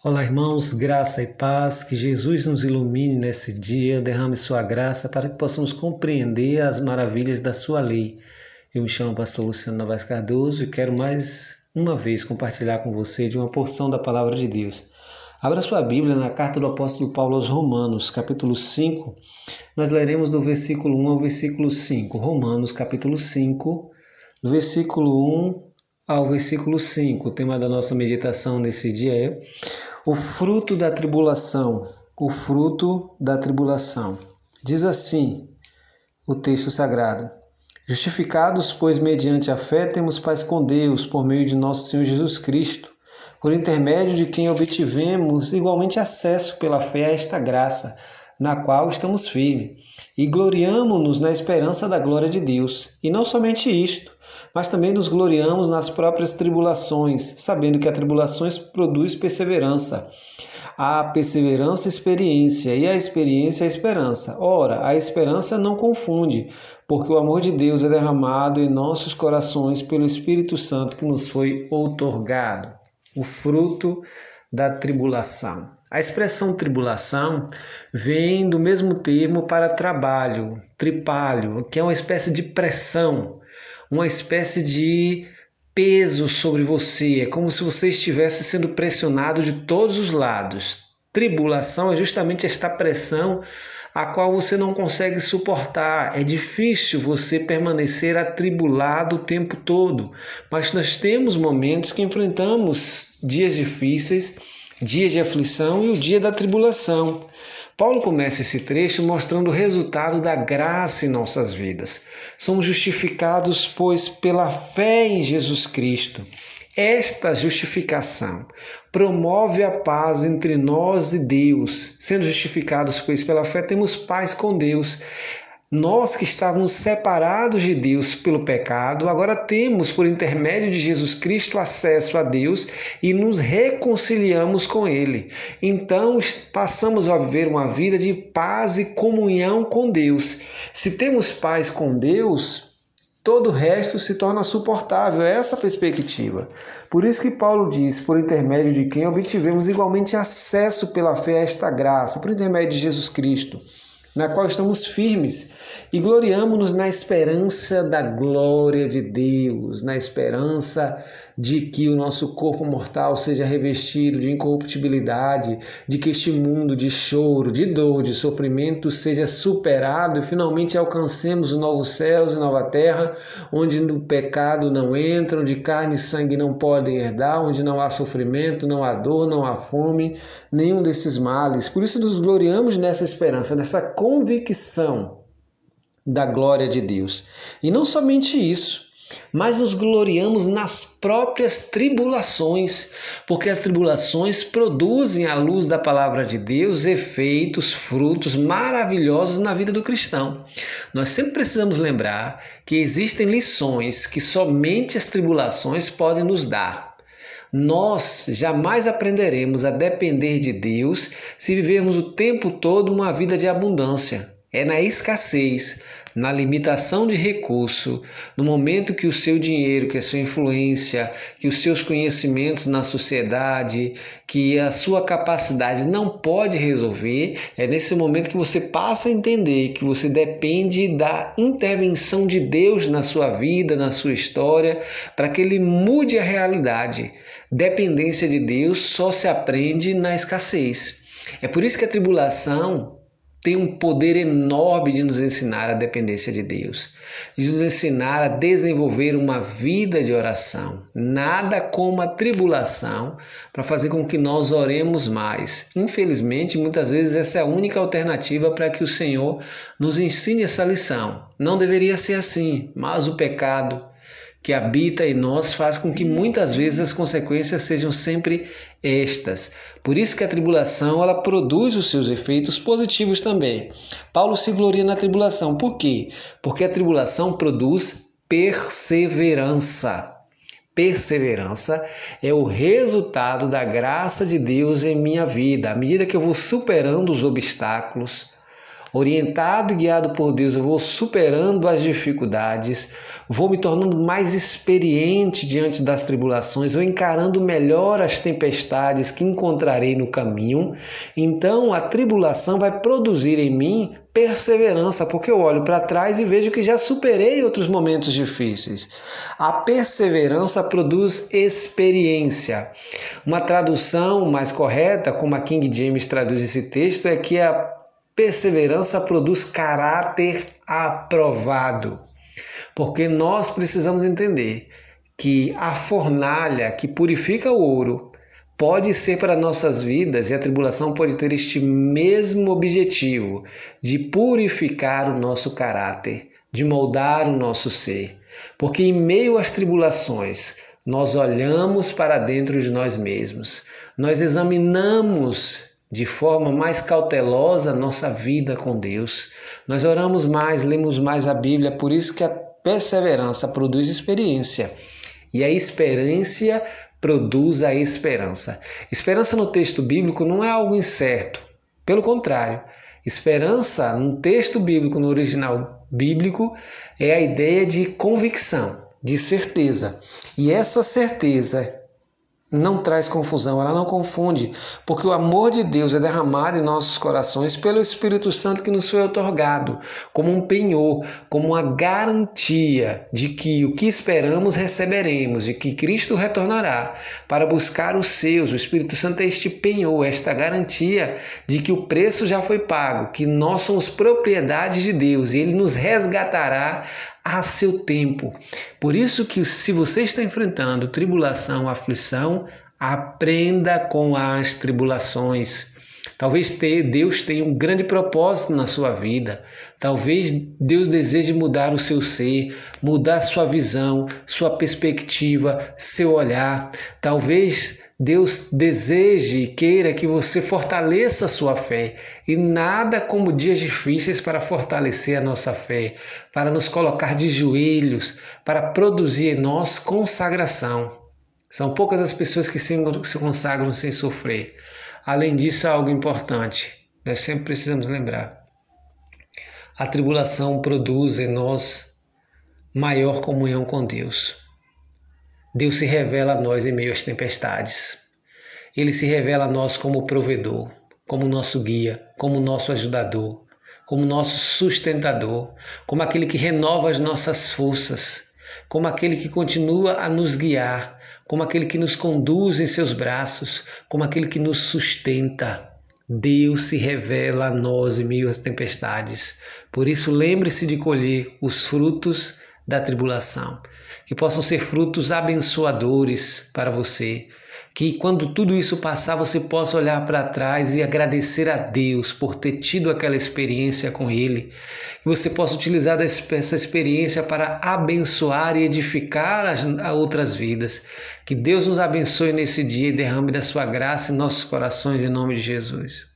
Olá, irmãos, graça e paz, que Jesus nos ilumine nesse dia, derrame sua graça para que possamos compreender as maravilhas da sua lei. Eu me chamo Pastor Luciano Novaes Cardoso e quero mais uma vez compartilhar com você de uma porção da Palavra de Deus. Abra sua Bíblia na carta do apóstolo Paulo aos Romanos, capítulo 5. Nós leremos do versículo 1 ao versículo 5. Romanos, capítulo 5, do versículo 1 ao versículo 5. O tema da nossa meditação nesse dia é o fruto da tribulação. O fruto da tribulação. Diz assim o texto sagrado: Justificados, pois, mediante a fé, temos paz com Deus, por meio de nosso Senhor Jesus Cristo, por intermédio de quem obtivemos igualmente acesso pela fé a esta graça, na qual estamos firmes, e gloriamo-nos na esperança da glória de Deus. E não somente isto, mas também nos gloriamos nas próprias tribulações, sabendo que a tribulações produz perseverança. A perseverança, experiência, e a experiência, a esperança. Ora, a esperança não confunde, porque o amor de Deus é derramado em nossos corações pelo Espírito Santo que nos foi outorgado. O fruto da tribulação. A expressão tribulação vem do mesmo termo para trabalho, tripalho, que é uma espécie de pressão, uma espécie de peso sobre você. É como se você estivesse sendo pressionado de todos os lados. Tribulação é justamente esta pressão a qual você não consegue suportar. É difícil você permanecer atribulado o tempo todo, mas nós temos momentos que enfrentamos dias difíceis, dias de aflição e o dia da tribulação. Paulo começa esse trecho mostrando o resultado da graça em nossas vidas. Somos justificados, pois, pela fé em Jesus Cristo. Esta justificação promove a paz entre nós e Deus. Sendo justificados, pois, pela fé, temos paz com Deus. Nós que estávamos separados de Deus pelo pecado, agora temos, por intermédio de Jesus Cristo, acesso a Deus e nos reconciliamos com Ele. Então, passamos a viver uma vida de paz e comunhão com Deus. Se temos paz com Deus, todo o resto se torna suportável. É essa a perspectiva. Por isso que Paulo diz, por intermédio de quem obtivemos igualmente acesso pela fé a esta graça, por intermédio de Jesus Cristo, na qual estamos firmes e gloriamo-nos na esperança da glória de Deus, na esperança de que o nosso corpo mortal seja revestido de incorruptibilidade, de que este mundo de choro, de dor, de sofrimento seja superado e finalmente alcancemos os novos céus e nova terra, onde o pecado não entra, onde carne e sangue não podem herdar, onde não há sofrimento, não há dor, não há fome, nenhum desses males. Por isso nos gloriamos nessa esperança, nessa convicção da glória de Deus. E não somente isso, mas nos gloriamos nas próprias tribulações, porque as tribulações produzem, à luz da palavra de Deus, efeitos, frutos maravilhosos na vida do cristão. Nós sempre precisamos lembrar que existem lições que somente as tribulações podem nos dar. Nós jamais aprenderemos a depender de Deus se vivermos o tempo todo uma vida de abundância. É na escassez, na limitação de recurso, no momento que o seu dinheiro, que a sua influência, que os seus conhecimentos na sociedade, que a sua capacidade não pode resolver, é nesse momento que você passa a entender que você depende da intervenção de Deus na sua vida, na sua história, para que Ele mude a realidade. Dependência de Deus só se aprende na escassez. É por isso que a tribulação tem um poder enorme de nos ensinar a dependência de Deus, de nos ensinar a desenvolver uma vida de oração. Nada como a tribulação para fazer com que nós oremos mais. Infelizmente, muitas vezes essa é a única alternativa para que o Senhor nos ensine essa lição. Não deveria ser assim, mas o pecado que habita em nós faz com que muitas vezes as consequências sejam sempre estas. Por isso que a tribulação ela produz os seus efeitos positivos também. Paulo se gloria na tribulação. Por quê? Porque a tribulação produz perseverança. Perseverança é o resultado da graça de Deus em minha vida. À medida que eu vou superando os obstáculos, Orientado e guiado por Deus, eu vou superando as dificuldades, vou me tornando mais experiente diante das tribulações, vou encarando melhor as tempestades que encontrarei no caminho. Então, a tribulação vai produzir em mim perseverança, porque eu olho para trás e vejo que já superei outros momentos difíceis. A perseverança produz experiência. Uma tradução mais correta, como a King James traduz esse texto, é que a perseverança produz caráter aprovado. Porque nós precisamos entender que a fornalha que purifica o ouro pode ser para nossas vidas, e a tribulação pode ter este mesmo objetivo de purificar o nosso caráter, de moldar o nosso ser. Porque em meio às tribulações, nós olhamos para dentro de nós mesmos, nós examinamos de forma mais cautelosa a nossa vida com Deus, nós oramos mais, lemos mais a Bíblia, por isso que a perseverança produz experiência, e a experiência produz a esperança. Esperança no texto bíblico não é algo incerto. Pelo contrário, esperança no texto bíblico, no original bíblico, é a ideia de convicção, de certeza. E essa certeza não traz confusão, ela não confunde, porque o amor de Deus é derramado em nossos corações pelo Espírito Santo que nos foi outorgado, como um penhor, como uma garantia de que o que esperamos receberemos, de que Cristo retornará para buscar os seus. O Espírito Santo é este penhor, esta garantia de que o preço já foi pago, que nós somos propriedade de Deus e Ele nos resgatará a seu tempo. Por isso que se você está enfrentando tribulação, aflição, aprenda com as tribulações. Talvez Deus tenha um grande propósito na sua vida. Talvez Deus deseje mudar o seu ser, mudar sua visão, sua perspectiva, seu olhar. Talvez Deus deseje e queira que você fortaleça a sua fé. E nada como dias difíceis para fortalecer a nossa fé, para nos colocar de joelhos, para produzir em nós consagração. São poucas as pessoas que se consagram sem sofrer. Além disso, é algo importante. Nós sempre precisamos lembrar. A tribulação produz em nós maior comunhão com Deus. Deus se revela a nós em meio às tempestades. Ele se revela a nós como provedor, como nosso guia, como nosso ajudador, como nosso sustentador, como aquele que renova as nossas forças, como aquele que continua a nos guiar, como aquele que nos conduz em seus braços, como aquele que nos sustenta. Deus se revela a nós em meio às tempestades. Por isso, lembre-se de colher os frutos da tribulação, que possam ser frutos abençoadores para você, que quando tudo isso passar você possa olhar para trás e agradecer a Deus por ter tido aquela experiência com Ele, que você possa utilizar essa experiência para abençoar e edificar as outras vidas. Que Deus nos abençoe nesse dia e derrame da sua graça em nossos corações em nome de Jesus.